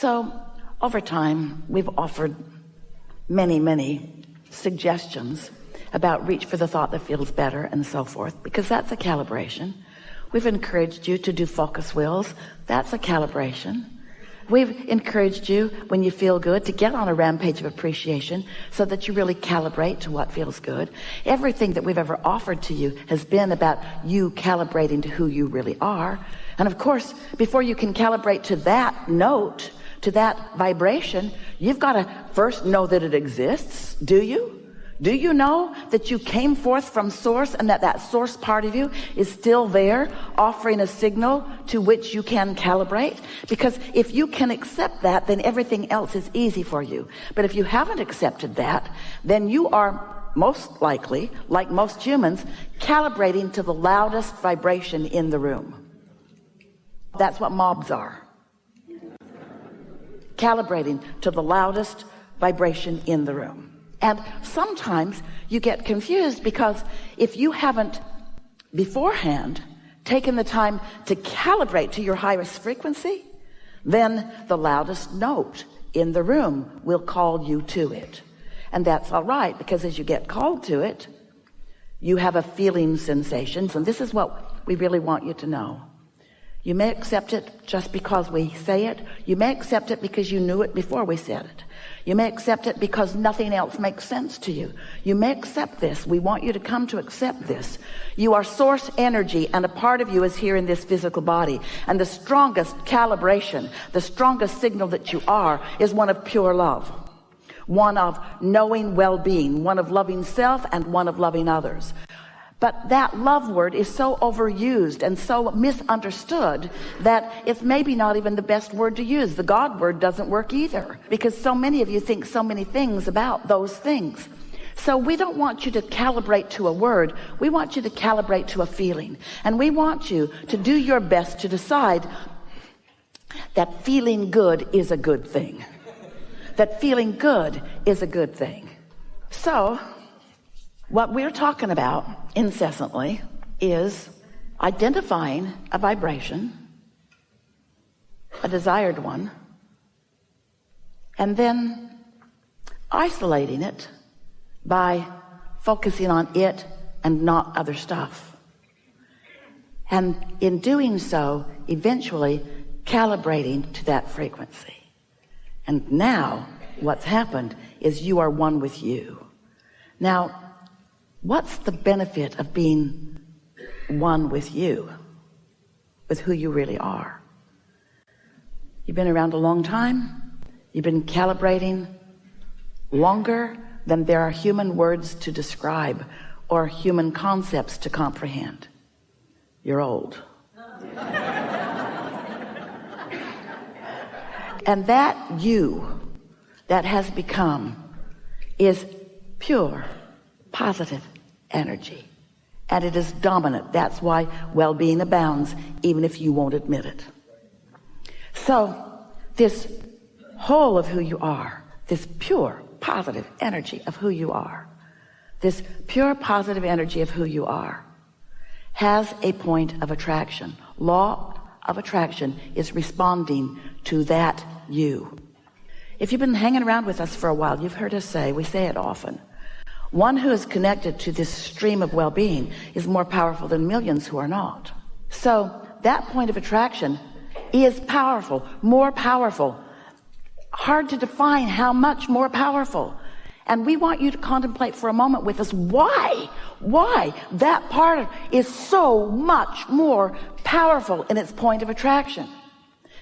So over time, we've offered many suggestions about reach for the thought that feels better and so forth, because that's a calibration. We've encouraged you to do focus wheels. That's a calibration. We've encouraged you, when you feel good, to get on a rampage of appreciation so that you really calibrate to what feels good. Everything that we've ever offered to you has been about you calibrating to who you really are. And of course, before you can calibrate to that note, to that vibration, you've got to first know that it exists. Do you? Do you know that you came forth from source and that source part of you is still there, offering a signal to which you can calibrate? Because if you can accept that, then everything else is easy for you. But if you haven't accepted that, then you are most likely, like most humans, calibrating to the loudest vibration in the room. That's what mobs are. Calibrating to the loudest vibration in the room. And sometimes you get confused, because if you haven't beforehand taken the time to calibrate to your highest frequency, then the loudest note in the room will call you to it. And that's all right, because as you get called to it, you have a feeling sensation. And this is what we really want you to know. You may accept it just because we say it. You may accept it because you knew it before we said it. You may accept it because nothing else makes sense to you. You may accept this. We want you to come to accept this. You are source energy, and a part of you is here in this physical body. And the strongest calibration, the strongest signal that you are, is one of pure love. One of knowing well-being, one of loving self, and one of loving others. But that love word is so overused and so misunderstood that it's maybe not even the best word to use. The God word doesn't work either, because so many of you think so many things about those things. So we don't want you to calibrate to a word. We want you to calibrate to a feeling. And we want you to do your best to decide that feeling good is a good thing. That feeling good is a good thing. So what we're talking about incessantly is identifying a vibration, a desired one, and then isolating it by focusing on it and not other stuff. And in doing so, eventually calibrating to that frequency. And now what's happened is you are one with you. Now, what's the benefit of being one with you, with who you really are? You've been around a long time. You've been calibrating longer than there are human words to describe or human concepts to comprehend. You're old. And that you that has become is pure, positive energy. And it is dominant. That's why well-being abounds, even if you won't admit it. So this whole of who you are, this pure, positive energy of who you are, this pure, positive energy of who you are, has a point of attraction. Law of attraction is responding to that you. If you've been hanging around with us for a while, you've heard us say, we say it often, one who is connected to this stream of well-being is more powerful than millions who are not. So that point of attraction is powerful, more powerful. Hard to define how much more powerful. And we want you to contemplate for a moment with us why that part is so much more powerful in its point of attraction.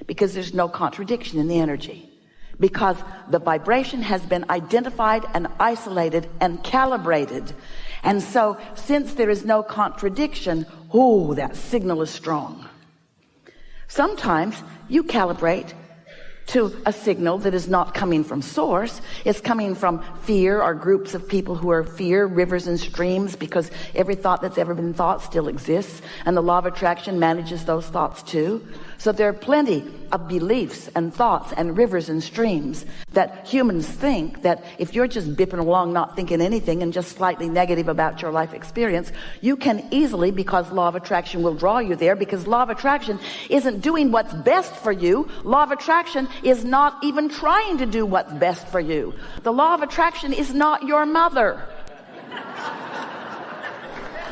Because there's no contradiction in the energy. Because the vibration has been identified and isolated and calibrated. And so since there is no contradiction, that signal is strong. Sometimes you calibrate to a signal that is not coming from source. It's coming from fear or groups of people who are fear, rivers and streams, because every thought that's ever been thought still exists, and the law of attraction manages those thoughts too. So there are plenty of beliefs and thoughts and rivers and streams that humans think that if you're just bipping along, not thinking anything and just slightly negative about your life experience, you can easily, because law of attraction will draw you there, because law of attraction isn't doing what's best for you. Law of attraction is not even trying to do what's best for you. The law of attraction is not your mother.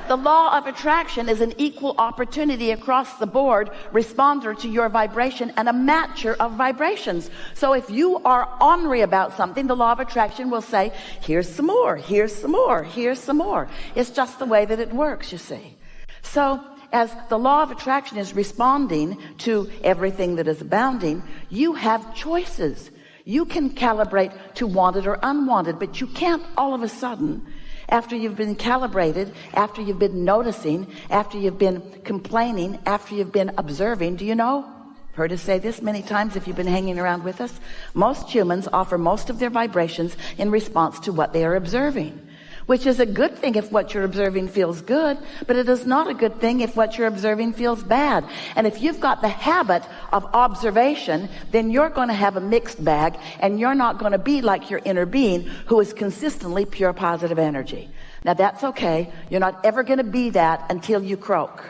The law of attraction is an equal opportunity across the board responder to your vibration and a matcher of vibrations. So if you are ornery about something, the law of attraction will say, here's some more, here's some more, here's some more. It's just the way that it works, you see. So as the law of attraction is responding to everything that is abounding, you have choices. You can calibrate to wanted or unwanted, but you can't all of a sudden, after you've been calibrated, after you've been noticing, after you've been complaining, after you've been observing. Do you know? Heard us say this many times if you've been hanging around with us. Most humans offer most of their vibrations in response to what they are observing, which is a good thing if what you're observing feels good, but it is not a good thing if what you're observing feels bad. And if you've got the habit of observation, then you're going to have a mixed bag, and you're not going to be like your inner being who is consistently pure positive energy. Now that's okay. You're not ever going to be that until you croak.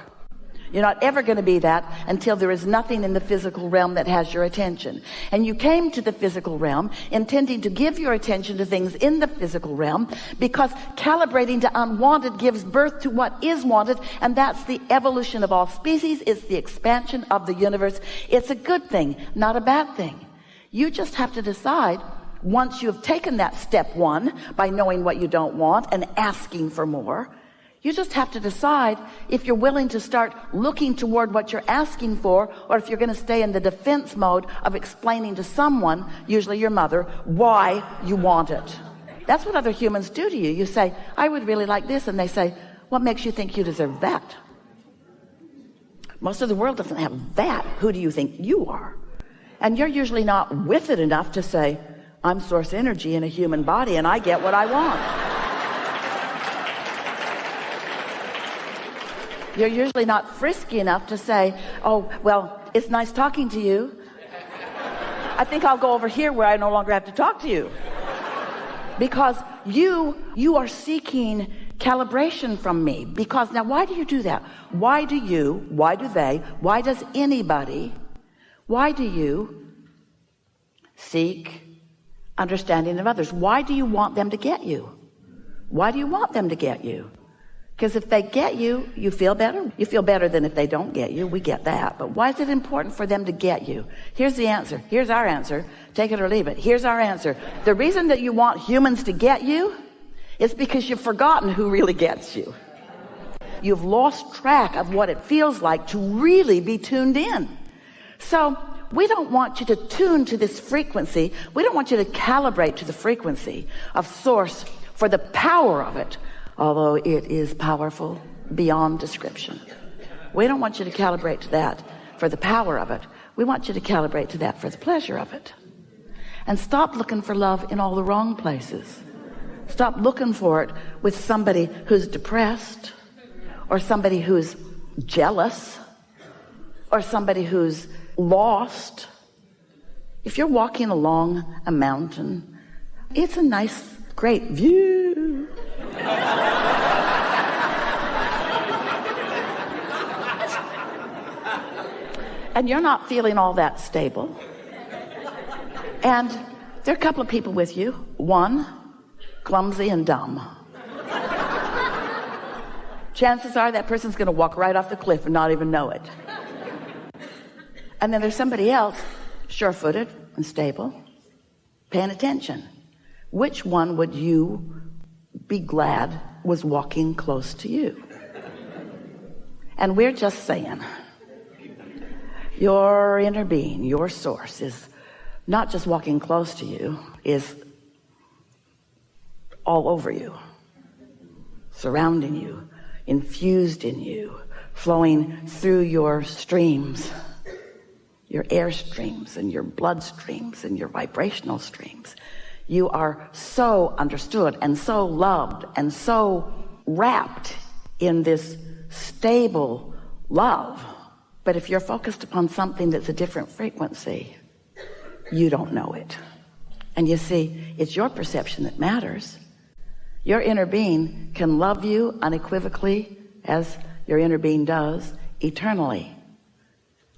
You're not ever going to be that until there is nothing in the physical realm that has your attention. And you came to the physical realm intending to give your attention to things in the physical realm, because calibrating to unwanted gives birth to what is wanted, and that's the evolution of all species. It's the expansion of the universe. It's a good thing, not a bad thing. You just have to decide, once you've taken that step one by knowing what you don't want and asking for more, you just have to decide if you're willing to start looking toward what you're asking for, or if you're going to stay in the defense mode of explaining to someone, usually your mother, why you want it. That's what other humans do to you. You say, I would really like this, and they say, what makes you think you deserve that? Most of the world doesn't have that. Who do you think you are? And you're usually not with it enough to say, I'm source energy in a human body, and I get what I want. You're usually not frisky enough to say, oh, well, it's nice talking to you. I think I'll go over here where I no longer have to talk to you. Because you are seeking calibration from me. Because now, why do you do that? Why do they, why does anybody, why do you seek understanding of others? Why do you want them to get you? Why do you want them to get you? Because if they get you, you feel better. You feel better than if they don't get you. We get that. But why is it important for them to get you? Here's the answer. Here's our answer. Take it or leave it. Here's our answer. The reason that you want humans to get you is because you've forgotten who really gets you. You've lost track of what it feels like to really be tuned in. So we don't want you to tune to this frequency. We don't want you to calibrate to the frequency of source for the power of it, although it is powerful beyond description. We don't want you to calibrate to that for the power of it. We want you to calibrate to that for the pleasure of it. And stop looking for love in all the wrong places. Stop looking for it with somebody who's depressed, or somebody who's jealous, or somebody who's lost. If you're walking along a mountain, it's a nice, great view. And you're not feeling all that stable. And there are a couple of people with you. One, clumsy and dumb. Chances are that person's going to walk right off the cliff and not even know it. And then there's somebody else, sure-footed and stable, paying attention. Which one would you be glad was walking close to you? And we're just saying, your inner being, your source, is not just walking close to you, is all over you, surrounding you, infused in you, flowing through your streams, your air streams and your blood streams and your vibrational streams. You are so understood and so loved and so wrapped in this stable love, But if you're focused upon something that's a different frequency, you don't know it. And you see, it's your perception that matters. Your inner being can love you unequivocally, as your inner being does, eternally.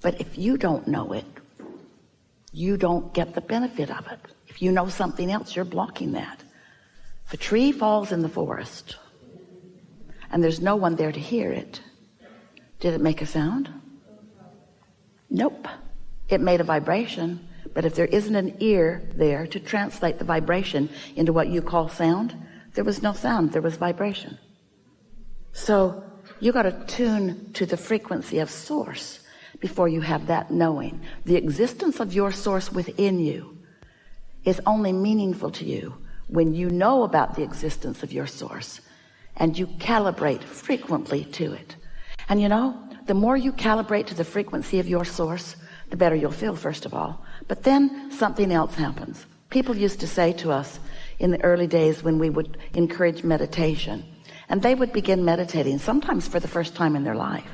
But if you don't know it, you don't get the benefit of it. If you know something else, you're blocking that. If a tree falls in the forest and there's no one there to hear it, did it make a sound? Nope. It made a vibration, but if there isn't an ear there to translate the vibration into what you call sound, there was no sound, there was vibration. So you got to tune to the frequency of source before you have that knowing. The existence of your source within you is only meaningful to you when you know about the existence of your source and you calibrate frequently to it. And you know, the more you calibrate to the frequency of your source, the better you'll feel, first of all. But then something else happens. People used to say to us in the early days when we would encourage meditation, and they would begin meditating, sometimes for the first time in their life.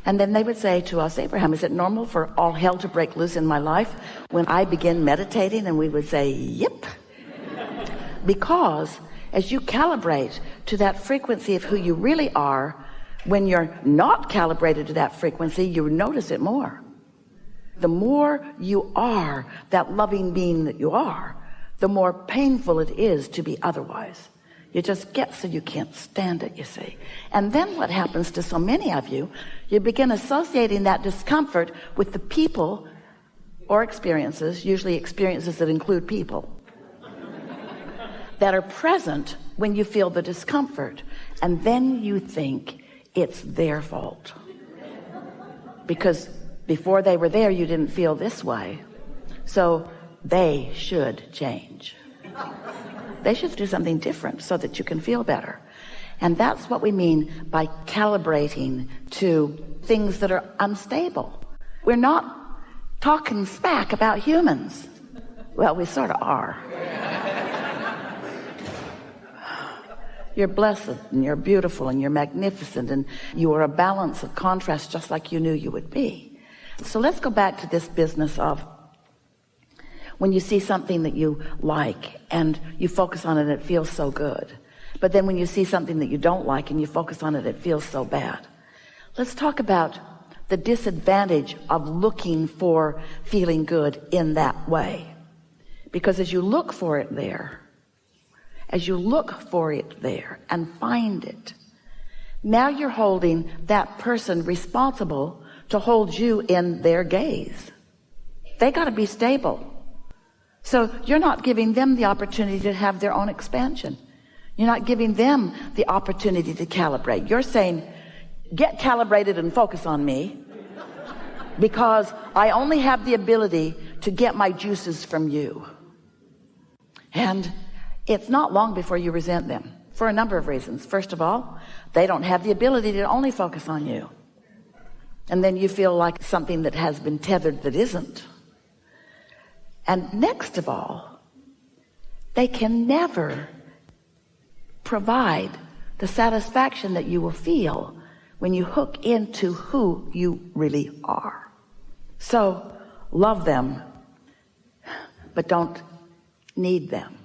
And then they would say to us, Abraham, is it normal for all hell to break loose in my life when I begin meditating? And we would say, yep. Because as you calibrate to that frequency of who you really are, when you're not calibrated to that frequency, you notice it more. The more you are that loving being that you are, the more painful it is to be otherwise. You just get so you can't stand it, you see. And then what happens to so many of you, you begin associating that discomfort with the people or experiences, usually experiences that include people, that are present when you feel the discomfort. And then you think it's their fault. Because before they were there, you didn't feel this way. So they should change. They should do something different so that you can feel better. And that's what we mean by calibrating to things that are unstable. We're not talking smack about humans. Well, we sort of are. You're blessed and you're beautiful and you're magnificent and you are a balance of contrast just like you knew you would be. So let's go back to this business of when you see something that you like and you focus on it, it feels so good. But then when you see something that you don't like and you focus on it, it feels so bad. Let's talk about the disadvantage of looking for feeling good in that way. Because as you look for it there, and find it, now you're holding that person responsible to hold you in their gaze. They got to be stable. So you're not giving them the opportunity to have their own expansion. You're not giving them the opportunity to calibrate. You're saying, get calibrated and focus on me because I only have the ability to get my juices from you. And it's not long before you resent them for a number of reasons. First of all, they don't have the ability to only focus on you. And then you feel like something that has been tethered that isn't. And next of all, they can never provide the satisfaction that you will feel when you hook into who you really are. So love them, but don't need them.